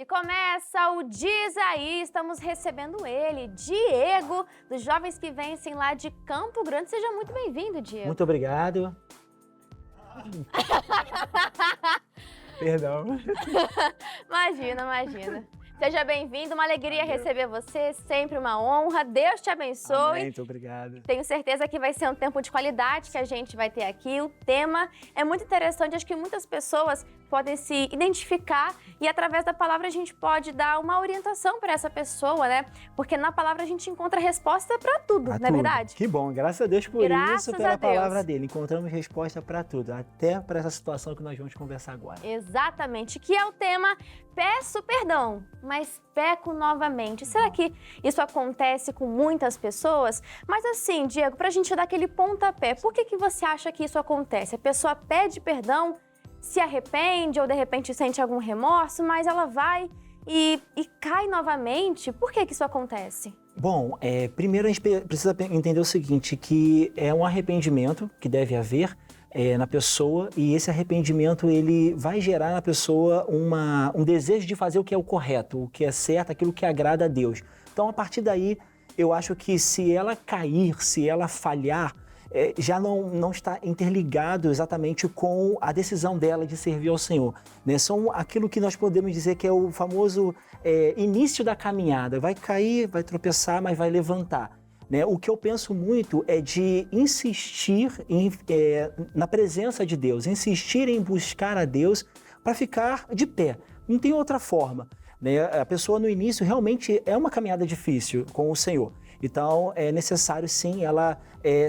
E começa o Diz Aí, estamos recebendo ele, Diego, dos Jovens que Vencem lá de Campo Grande. Seja muito bem-vindo, Diego. Muito obrigado. Perdão. Imagina. Seja bem-vindo, uma alegria receber você, sempre uma honra. Deus te abençoe. Amém, muito obrigado. Tenho certeza que vai ser um tempo de qualidade que a gente vai ter aqui. O tema é muito interessante, acho que muitas pessoas podem se identificar e através da palavra a gente pode dar uma orientação para essa pessoa, né? Porque na palavra a gente encontra resposta para tudo, não é verdade? Que bom, graças a Deus por Graças isso, pela a Deus. palavra dele. Encontramos resposta para tudo, até para essa situação que nós vamos conversar agora. Exatamente, que é o tema Peço Perdão, mas peco novamente. Será que isso acontece com muitas pessoas? Mas assim, Diego, para a gente dar aquele pontapé, por que você acha que isso acontece? A pessoa pede perdão, se arrepende ou de repente sente algum remorso, mas ela vai e cai novamente. Por que isso acontece? Bom, primeiro a gente precisa entender o seguinte, que é um arrependimento que deve haver na pessoa e esse arrependimento ele vai gerar na pessoa um desejo de fazer o que é o correto, o que é certo, aquilo que agrada a Deus. Então, a partir daí, eu acho que se ela cair, se ela falhar, já não está interligado exatamente com a decisão dela de servir ao Senhor, né? São aquilo que nós podemos dizer que é o famoso início da caminhada. Vai cair, vai tropeçar, mas vai levantar, né? O que eu penso muito é de insistir na presença de Deus, insistir em buscar a Deus para ficar de pé. Não tem outra forma, né? A pessoa no início realmente é uma caminhada difícil com o Senhor. Então, é necessário, sim, ela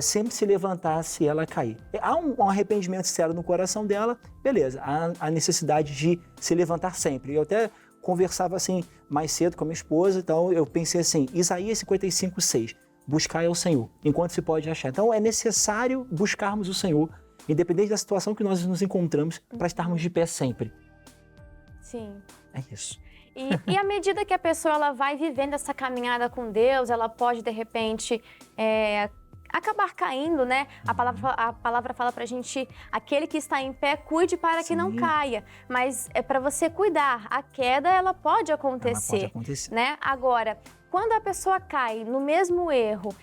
sempre se levantar se ela cair. Há um arrependimento sincero no coração dela, beleza. Há a necessidade de se levantar sempre. Eu até conversava assim mais cedo com a minha esposa, então eu pensei assim, Isaías 55:6, buscar ao Senhor, enquanto se pode achar. Então, é necessário buscarmos o Senhor, independente da situação que nós nos encontramos, para estarmos de pé sempre. Sim. É isso. E à medida que a pessoa ela vai vivendo essa caminhada com Deus, ela pode, de repente, acabar caindo, né? A palavra fala pra gente, aquele que está em pé, cuide para que não caia. Mas é para você cuidar. A queda, ela pode acontecer. Ela pode acontecer. Né? Agora, quando a pessoa cai no mesmo erro,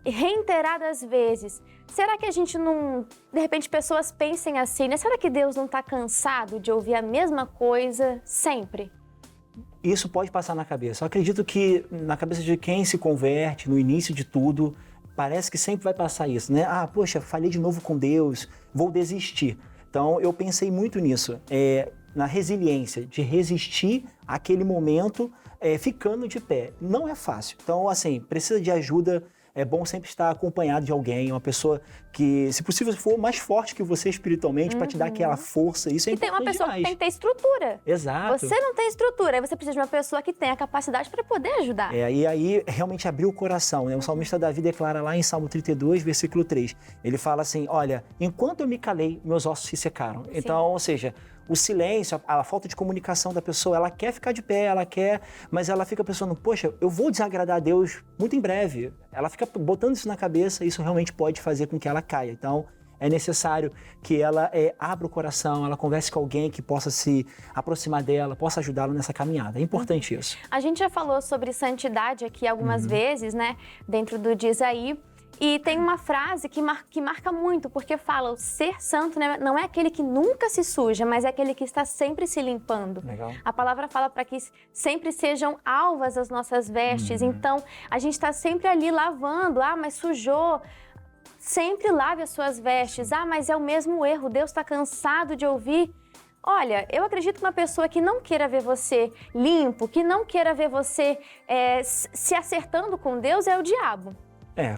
reiteradas vezes, será que a gente não... De repente, pessoas pensem assim, né? Será que Deus não está cansado de ouvir a mesma coisa sempre? Isso pode passar na cabeça. Eu acredito que na cabeça de quem se converte, no início de tudo, parece que sempre vai passar isso, né? Ah, poxa, falhei de novo com Deus, vou desistir. Então, eu pensei muito nisso, na resiliência, de resistir àquele momento ficando de pé. Não é fácil. Então, assim, precisa de ajuda. É bom sempre estar acompanhado de alguém, uma pessoa que, se possível, for mais forte que você espiritualmente, para te dar aquela força. Isso é importante. E tem uma pessoa demais. Que tem que ter estrutura. Exato. Você não tem estrutura, aí você precisa de uma pessoa que tenha a capacidade para poder ajudar. E aí, realmente abriu o coração, né? O salmista Davi declara lá em Salmo 32, versículo 3. Ele fala assim, olha, enquanto eu me calei, meus ossos se secaram. Sim. Então, ou seja, o silêncio, a falta de comunicação da pessoa, ela quer ficar de pé, mas ela fica pensando, poxa, eu vou desagradar a Deus muito em breve. Ela fica botando isso na cabeça, isso realmente pode fazer com que ela caia. Então, é necessário que ela abra o coração, ela converse com alguém que possa se aproximar dela, possa ajudá-la nessa caminhada. É importante isso. A gente já falou sobre santidade aqui algumas vezes, né, dentro do Diz Aí. E tem uma frase que marca muito, porque fala, o ser santo, né, não é aquele que nunca se suja, mas é aquele que está sempre se limpando. Legal. A palavra fala para que sempre sejam alvas as nossas vestes, então a gente está sempre ali lavando, mas sujou. Sempre lave as suas vestes, mas é o mesmo erro, Deus está cansado de ouvir. Olha, eu acredito que uma pessoa que não queira ver você limpo, que não queira ver você se acertando com Deus, é o diabo.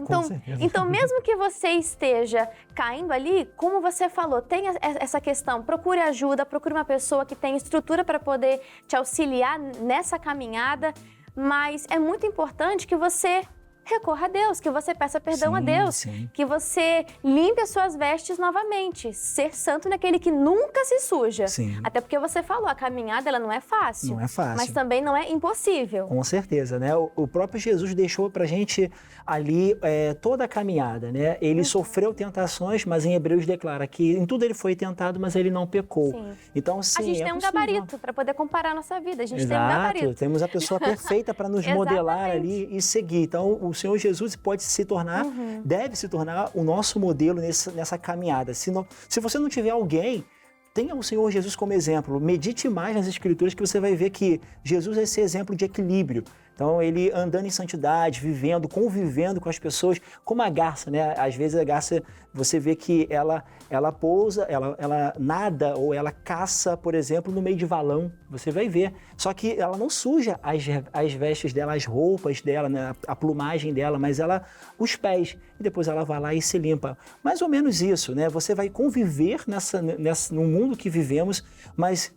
Com certeza. Então, mesmo que você esteja caindo ali, como você falou, tem essa questão, procure ajuda, procure uma pessoa que tenha estrutura para poder te auxiliar nessa caminhada, mas é muito importante que você recorra a Deus, que você peça perdão a Sim, Deus, sim. que você limpe as suas vestes novamente. Ser santo naquele que nunca se suja. Sim. Até porque você falou, a caminhada ela não é fácil. Não é fácil. Mas também não é impossível. Com certeza, né? O próprio Jesus deixou pra gente ali toda a caminhada, né? Ele sofreu tentações, mas em Hebreus declara que em tudo ele foi tentado, mas ele não pecou. Sim. Então, sim, A gente tem um possível. gabarito para poder comparar a nossa vida. A gente tem um Exato, gabarito. temos a pessoa perfeita para nos modelar ali e seguir. Então, o Senhor Jesus pode se tornar, deve se tornar o nosso modelo nessa caminhada. Se você não tiver alguém, tenha o Senhor Jesus como exemplo. Medite mais nas Escrituras que você vai ver que Jesus é esse exemplo de equilíbrio. Então, ele andando em santidade, vivendo, convivendo com as pessoas, como a garça, né? Às vezes a garça, você vê que ela pousa, ela nada ou ela caça, por exemplo, no meio de valão. Você vai ver. Só que ela não suja as vestes dela, as roupas dela, né? A plumagem dela, mas os pés. E depois ela vai lá e se limpa. Mais ou menos isso, né? Você vai conviver no mundo que vivemos, mas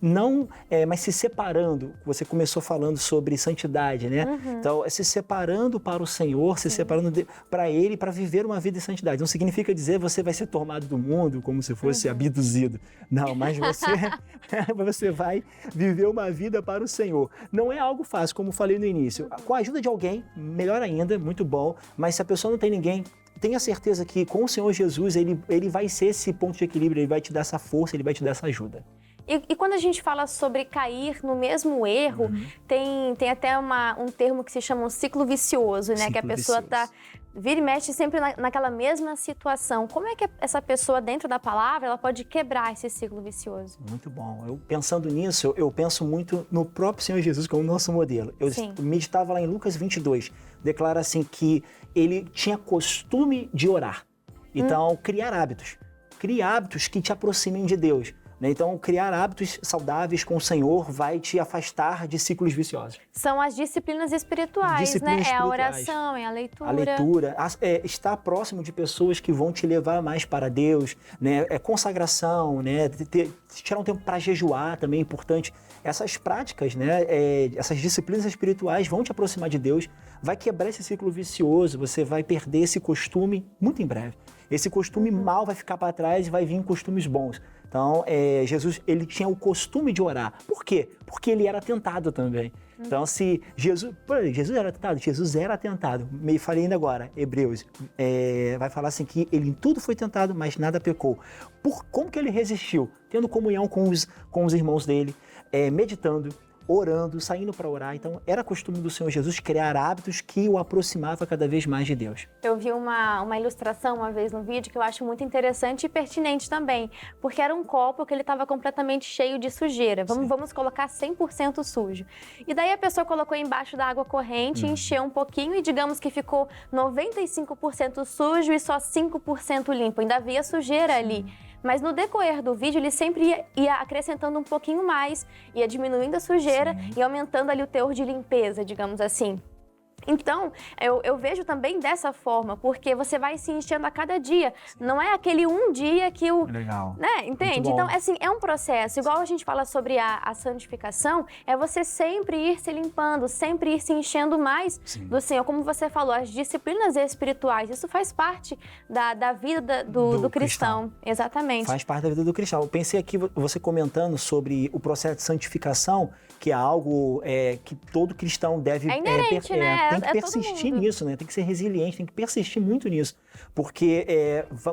mas se separando. Você começou falando sobre santidade, né? Então, se separando para o Senhor, se separando para Ele, para viver uma vida de santidade. Não significa dizer você vai ser tomado do mundo como se fosse abduzido. Não, mas você vai viver uma vida para o Senhor. Não é algo fácil, como falei no início. Com a ajuda de alguém, melhor ainda, muito bom. Mas se a pessoa não tem ninguém, tenha certeza que com o Senhor Jesus, ele vai ser esse ponto de equilíbrio, ele vai te dar essa força, ele vai te dar essa ajuda. E quando a gente fala sobre cair no mesmo erro, tem até um termo que se chama um ciclo vicioso, né? Que a pessoa vira e mexe sempre naquela mesma situação. Como é que essa pessoa, dentro da palavra, ela pode quebrar esse ciclo vicioso? Muito bom. Pensando nisso, eu penso muito no próprio Senhor Jesus como nosso modelo. Eu meditava lá em Lucas 22, declara assim que ele tinha costume de orar. Então, criar hábitos que te aproximem de Deus. Então, criar hábitos saudáveis com o Senhor vai te afastar de ciclos viciosos. São as disciplinas espirituais, né? É a oração, é a leitura. A leitura, estar próximo de pessoas que vão te levar mais para Deus, né? Consagração, né? Tirar um tempo para jejuar também é importante. Essas práticas, né? Essas disciplinas espirituais vão te aproximar de Deus, vai quebrar esse ciclo vicioso, você vai perder esse costume muito em breve. Esse costume mal vai ficar para trás e vai vir costumes bons. Então, Jesus, ele tinha o costume de orar. Por quê? Porque ele era tentado também. Então, se Jesus era tentado? Jesus era tentado. Me falei ainda agora, Hebreus, vai falar assim que ele em tudo foi tentado, mas nada pecou. Como que ele resistiu? Tendo comunhão com os irmãos dele, meditando, orando, saindo para orar. Então, era costume do Senhor Jesus criar hábitos que o aproximava cada vez mais de Deus. Eu vi uma ilustração uma vez no vídeo que eu acho muito interessante e pertinente também, porque era um copo que ele estava completamente cheio de sujeira. Vamos colocar 100% sujo. E daí a pessoa colocou embaixo da água corrente, encheu um pouquinho e digamos que ficou 95% sujo e só 5% limpo. Ainda havia sujeira ali. Mas no decorrer do vídeo, ele sempre ia acrescentando um pouquinho mais, ia diminuindo a sujeira e aumentando ali o teor de limpeza, digamos assim. Então, eu vejo também dessa forma, porque você vai se enchendo a cada dia. Não é aquele um dia que o... Legal. Né? Entende? Então, assim, é um processo. Igual a gente fala sobre a santificação, é você sempre ir se limpando, sempre ir se enchendo mais do Senhor. Como você falou, as disciplinas espirituais, isso faz parte da vida do cristão. Exatamente. Faz parte da vida do cristão. Eu pensei aqui, você comentando sobre o processo de santificação, que é algo que todo cristão deve... É inerente, né? Tem que persistir nisso, né? Tem que ser resiliente, tem que persistir muito nisso. Porque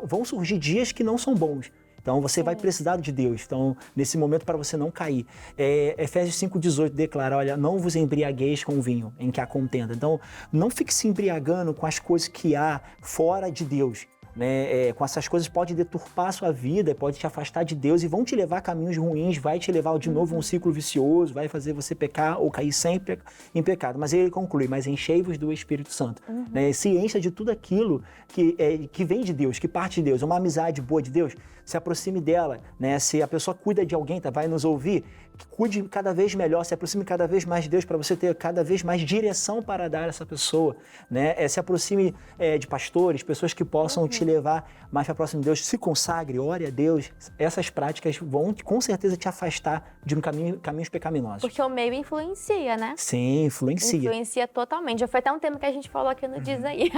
vão surgir dias que não são bons. Então, você vai precisar de Deus. Então, nesse momento, para você não cair. Efésios 5,18 declara, olha, não vos embriagueis com o vinho em que há contenda. Então, não fique se embriagando com as coisas que há fora de Deus. Né? Com essas coisas pode deturpar a sua vida, pode te afastar de Deus e vão te levar a caminhos ruins, vai te levar de novo a um ciclo vicioso, vai fazer você pecar ou cair sempre em pecado. Mas ele conclui, mas enchei-vos do Espírito Santo. Né? Se encha de tudo aquilo que vem de Deus, que parte de Deus, uma amizade boa de Deus. se aproxime dela, né? Se a pessoa cuida de alguém, vai nos ouvir, cuide cada vez melhor, se aproxime cada vez mais de Deus para você ter cada vez mais direção para dar a essa pessoa, né? Se aproxime de pastores, pessoas que possam te levar mais para próximo de Deus. Se consagre, ore a Deus. Essas práticas vão com certeza te afastar de caminhos pecaminosos. Porque o meio influencia, né? Sim, influencia. Influencia totalmente. Já foi até um tema que a gente falou aqui no Diz Aí.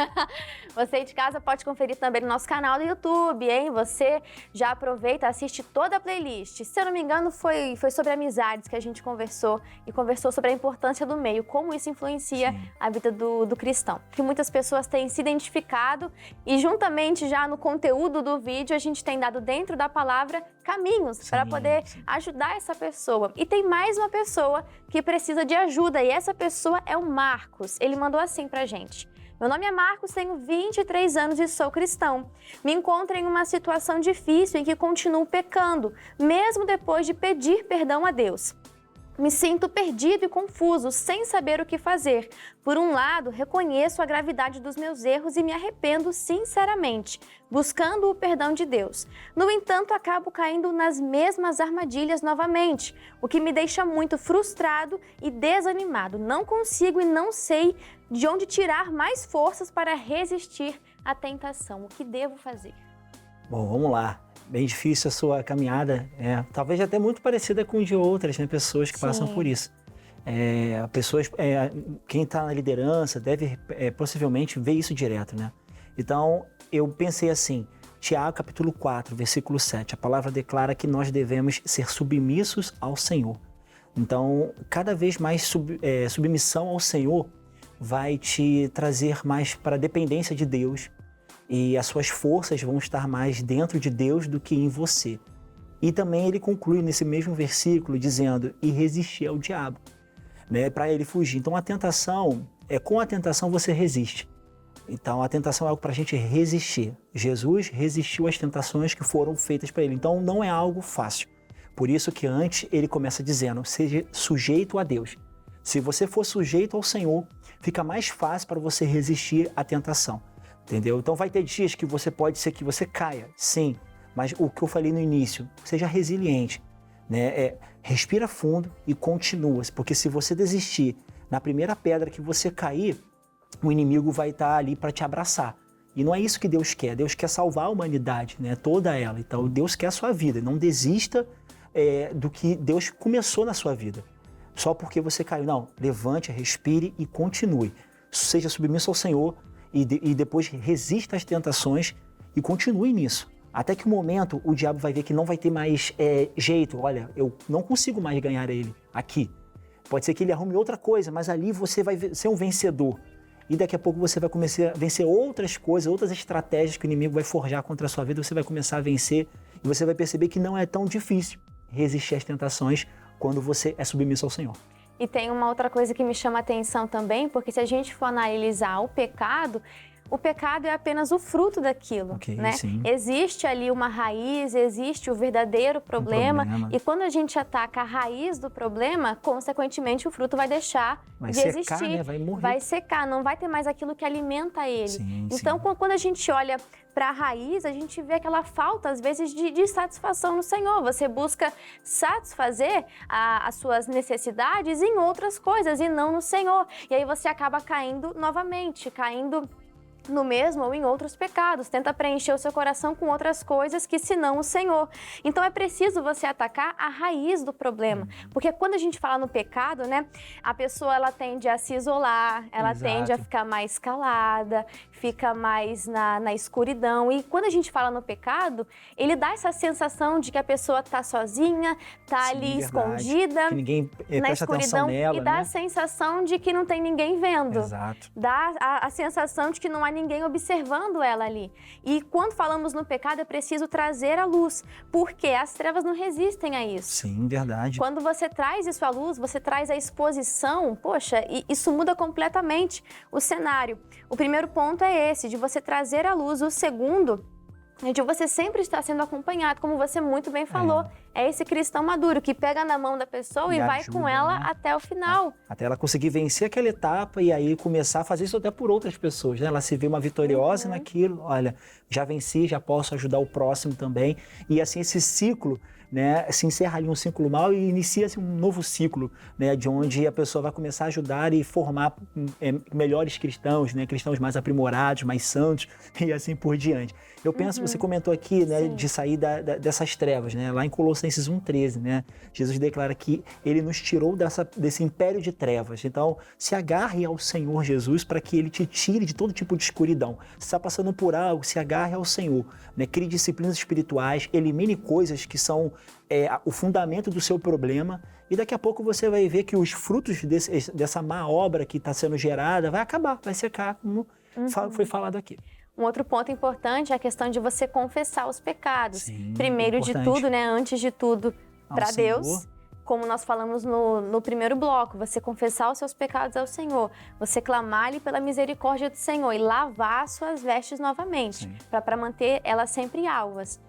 Você aí de casa pode conferir também no nosso canal do YouTube, hein? Você já aproveita, assiste toda a playlist. Se eu não me engano, foi sobre amizades que a gente conversou e conversou sobre a importância do meio, como isso influencia a vida do cristão. Que muitas pessoas têm se identificado e juntamente já no conteúdo do vídeo a gente tem dado dentro da palavra caminhos para poder ajudar essa pessoa. E tem mais uma pessoa que precisa de ajuda e essa pessoa é o Marcos. Ele mandou assim pra gente: meu nome é Marcos, tenho 23 anos e sou cristão. Me encontro em uma situação difícil em que continuo pecando, mesmo depois de pedir perdão a Deus. Me sinto perdido e confuso, sem saber o que fazer. Por um lado, reconheço a gravidade dos meus erros e me arrependo sinceramente, buscando o perdão de Deus. No entanto, acabo caindo nas mesmas armadilhas novamente, o que me deixa muito frustrado e desanimado. Não consigo e não sei de onde tirar mais forças para resistir à tentação. O que devo fazer? Bom, vamos lá. Bem difícil a sua caminhada, talvez até muito parecida com de outras, né, pessoas que passam por isso. Quem está na liderança deve possivelmente ver isso direto, né? Então, eu pensei assim, Tiago capítulo 4, versículo 7, a palavra declara que nós devemos ser submissos ao Senhor. Então, cada vez mais submissão ao Senhor vai te trazer mais para a dependência de Deus, e as suas forças vão estar mais dentro de Deus do que em você. E também ele conclui nesse mesmo versículo dizendo, e resistir ao diabo, né, para ele fugir. Então a tentação, com a tentação você resiste. Então a tentação é algo para a gente resistir. Jesus resistiu às tentações que foram feitas para ele. Então não é algo fácil. Por isso que antes ele começa dizendo, seja sujeito a Deus. Se você for sujeito ao Senhor, fica mais fácil para você resistir à tentação. Entendeu? Então vai ter dias que pode ser que você caia, sim, mas o que eu falei no início, seja resiliente, né? Respira fundo e continua, porque se você desistir na primeira pedra que você cair, o inimigo vai estar ali para te abraçar. E não é isso que Deus quer salvar a humanidade, né? Toda ela. Então Deus quer a sua vida, não desista do que Deus começou na sua vida, só porque você caiu. Não, levante, respire e continue. Seja submisso ao Senhor, e depois resista às tentações e continue nisso. Até que o momento o diabo vai ver que não vai ter mais jeito. Olha, eu não consigo mais ganhar ele aqui. Pode ser que ele arrume outra coisa, mas ali você vai ser um vencedor. E daqui a pouco você vai começar a vencer outras coisas, outras estratégias que o inimigo vai forjar contra a sua vida. Você vai começar a vencer e você vai perceber que não é tão difícil resistir às tentações quando você é submisso ao Senhor. E tem uma outra coisa que me chama a atenção também, porque se a gente for analisar o pecado é apenas o fruto daquilo, né? Sim. Existe ali uma raiz, existe o verdadeiro problema, e quando a gente ataca a raiz do problema, consequentemente o fruto vai deixar de existir. Né? Vai morrer. Vai secar, não vai ter mais aquilo que alimenta ele. Sim, então, quando a gente olha para a raiz, a gente vê aquela falta, às vezes, de satisfação no Senhor. Você busca satisfazer as suas necessidades em outras coisas e não no Senhor. E aí você acaba caindo novamente, caindo no mesmo ou em outros pecados, tenta preencher o seu coração com outras coisas que senão o Senhor. Então é preciso você atacar a raiz do problema, porque quando a gente fala no pecado, né, a pessoa ela tende a se isolar, ela tende a ficar mais calada, fica mais na escuridão, e quando a gente fala no pecado, ele dá essa sensação de que a pessoa está sozinha, está ali escondida, que ninguém na presta escuridão, atenção nela, e dá né? a sensação de que não tem ninguém vendo. Exato. Dá a sensação de que não há ninguém observando ela ali. E quando falamos no pecado, é preciso trazer a luz, porque as trevas não resistem a isso. Sim, verdade. Quando você traz isso à luz, você traz a exposição, poxa, isso muda completamente o cenário. O primeiro ponto é esse, de você trazer à luz. O segundo é de você sempre estar sendo acompanhado, como você muito bem falou. É esse cristão maduro que pega na mão da pessoa e vai ajuda, com ela né? até o final. Até ela conseguir vencer aquela etapa e aí começar a fazer isso até por outras pessoas, né? Ela se vê uma vitoriosa naquilo, olha, já venci, já posso ajudar o próximo também. E assim, esse ciclo, né, se encerra ali um ciclo mal e inicia-se um novo ciclo, né, de onde a pessoa vai começar a ajudar e formar melhores cristãos, né, cristãos mais aprimorados, mais santos e assim por diante. Eu penso, você comentou aqui, né, de sair dessas trevas, né, lá em Colossenses 1,13, né, Jesus declara que ele nos tirou desse império de trevas. Então, se agarre ao Senhor Jesus para que ele te tire de todo tipo de escuridão. Se está passando por algo, se agarre ao Senhor, né, crie disciplinas espirituais, elimine coisas que são o fundamento do seu problema, e daqui a pouco você vai ver que os frutos dessa má obra que está sendo gerada vai acabar, vai secar, como foi falado aqui. Um outro ponto importante é a questão de você confessar os pecados. Sim, Primeiro de tudo, né, antes de tudo, para Deus. Como nós falamos no primeiro bloco, você confessar os seus pecados ao Senhor, você clamar-lhe pela misericórdia do Senhor e lavar suas vestes novamente, para manter elas sempre alvas.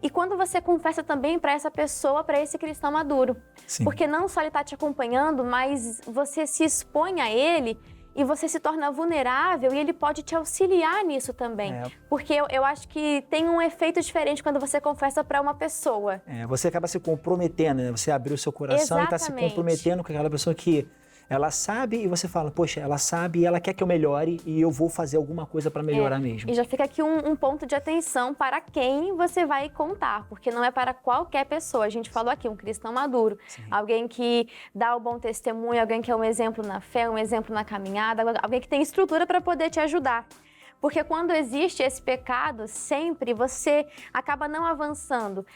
E quando você confessa também para essa pessoa, para esse cristão maduro. Sim. Porque não só ele está te acompanhando, mas você se expõe a ele e você se torna vulnerável e ele pode te auxiliar nisso também. Porque eu acho que tem um efeito diferente quando você confessa para uma pessoa. Você acaba se comprometendo, né? Você abriu o seu coração e está se comprometendo com aquela pessoa que ela sabe e você fala, poxa, ela sabe e ela quer que eu melhore e eu vou fazer alguma coisa para melhorar mesmo. E já fica aqui um ponto de atenção para quem você vai contar, porque não é para qualquer pessoa. A gente falou aqui, um cristão maduro, alguém que dá o bom testemunho, alguém que é um exemplo na fé, um exemplo na caminhada, alguém que tem estrutura para poder te ajudar. Porque quando existe esse pecado, sempre você acaba não avançando.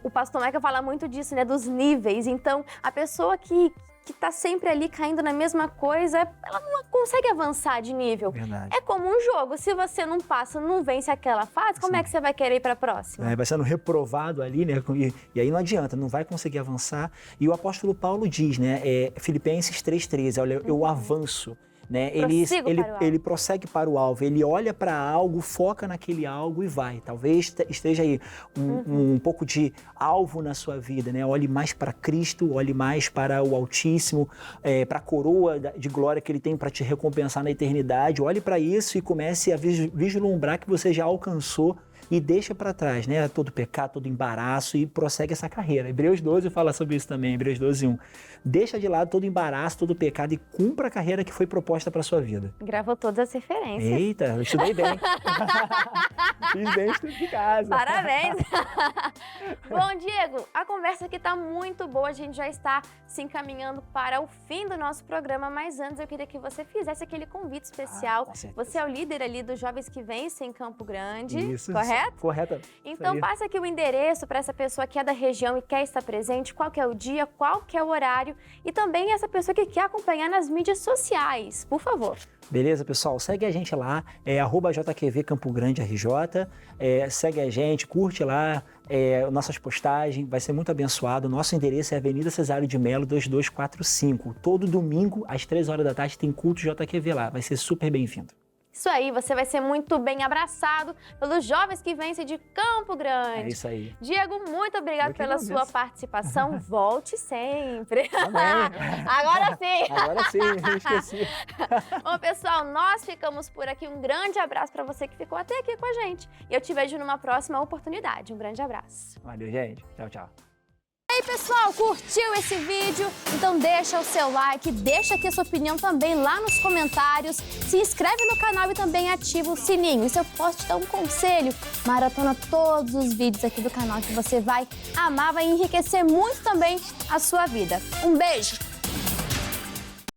O pastor Michael fala muito disso, né, dos níveis. Então, a pessoa que está sempre ali caindo na mesma coisa, ela não consegue avançar de nível. Verdade. É como um jogo, se você não passa, não vence aquela fase, como é que você vai querer ir para a próxima? Vai sendo reprovado ali, né? E aí não adianta, não vai conseguir avançar. E o apóstolo Paulo diz, né, Filipenses 3,13, olha, eu avanço. Né? Ele prossegue para o alvo, ele olha para algo, foca naquele algo e vai. Talvez esteja aí um pouco de alvo na sua vida, né? Olhe mais para Cristo, olhe mais para o Altíssimo, para a coroa de glória que ele tem para te recompensar na eternidade. Olhe para isso e comece a vislumbrar que você já alcançou e deixa para trás, né, todo pecado, todo embaraço e prossegue essa carreira. Hebreus 12 fala sobre isso também, Hebreus 12:1. Deixa de lado todo embaraço, todo pecado e cumpra a carreira que foi proposta para sua vida. Gravou todas as referências. Eita, eu estudei bem. Fiz bem estudo de casa. Parabéns. Bom, Diego, a conversa aqui está muito boa, a gente já está se encaminhando para o fim do nosso programa, mas antes eu queria que você fizesse aquele convite especial. Você é o líder ali dos Jovens que Vencem em Campo Grande, isso, correto? Correto. Então passa aqui o endereço para essa pessoa que é da região e quer estar presente, qual que é o dia, qual que é o horário e também essa pessoa que quer acompanhar nas mídias sociais, por favor. Beleza, pessoal? Segue a gente lá, @JQV Campo Grande RJ, segue a gente, curte lá nossas postagens, vai ser muito abençoado. Nosso endereço é Avenida Cesário de Melo, 2245. Todo domingo, às 3 horas da tarde, tem culto JQV lá, vai ser super bem-vindo. Isso aí, você vai ser muito bem abraçado pelos Jovens que Vencem de Campo Grande. É isso aí. Diego, muito obrigado pela sua participação. Volte sempre. Amém. Agora sim. Agora sim, eu esqueci. Bom, pessoal, nós ficamos por aqui. Um grande abraço para você que ficou até aqui com a gente. E eu te vejo numa próxima oportunidade. Um grande abraço. Valeu, gente. Tchau, tchau. E aí, pessoal, curtiu esse vídeo? Então deixa o seu like, deixa aqui a sua opinião também lá nos comentários, se inscreve no canal e também ativa o sininho. E se eu posso te dar um conselho, maratona todos os vídeos aqui do canal que você vai amar, vai enriquecer muito também a sua vida. Um beijo!